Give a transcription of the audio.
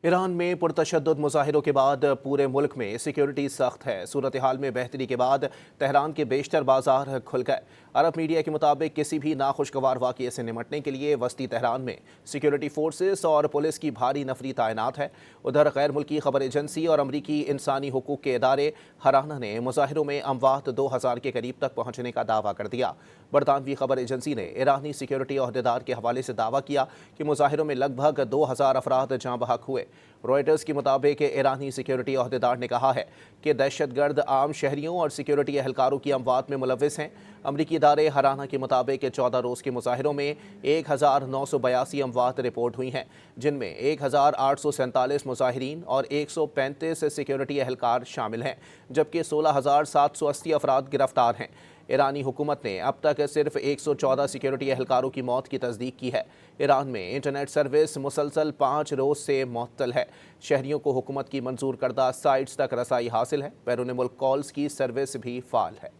Iran में पुरतशद्दुद मुजाहिरों के बाद पूरे मुल्क में सिक्योरिटी सख्त है। सूरत हाल में बेहतरी के बाद तेहरान के बेशतर बाजार खुल गए। अरब मीडिया के मुताबिक किसी भी नाखुशगवार वाक़ये से निमटने के लिए वस्ती तेहरान में सिक्योरिटी फोर्सेस और पुलिस की भारी नफरी तैनात है। उधर गैर मुल्की खबर एजेंसी और अमरीकी इंसानी हुकूक के इदारे हराना ने मुजाहिरों में अमवात 2000 के करीब तक पहुँचने का दावा कर दिया। बरतानवी खबर एजेंसी ने ईरानी सिक्योरिटी अहदेदार के हवाले से दावा किया कि मुजाहिरों में लगभग 2000 अफराद जाँ बहक हुए। रॉयटर्स के मुताबिक ईरानी सिक्योरिटी अहदेदार ने कहा है कि दहशतगर्द आम शहरियों और सिक्योरिटी एहलकारों की अमवात में मुलविस हैं। अमरीकी इदारे हराना के मुताबिक 14 रोज़ के मुजाहिरों में 1982 अमवात रिपोर्ट हुई हैं, जिनमें 1847 मुजाहिरीन और 135 सिक्योरिटी एहलकार शामिल हैं, जबकि 16,780 अफराद गिरफ्तार हैं। ईरानी हुकूमत ने अब तक सिर्फ 114 सिक्योरिटी एहलकारों की मौत की तस्दीक की है। ईरान में इंटरनेट सर्विस मुसलसल 5 रोज़ से मुअत्तल है। शहरियों को हुकूमत की मंजूर करदा साइट्स तक रसाई हासिल है। बैरून मुल्क कॉल्स की सर्विस भी फाल है।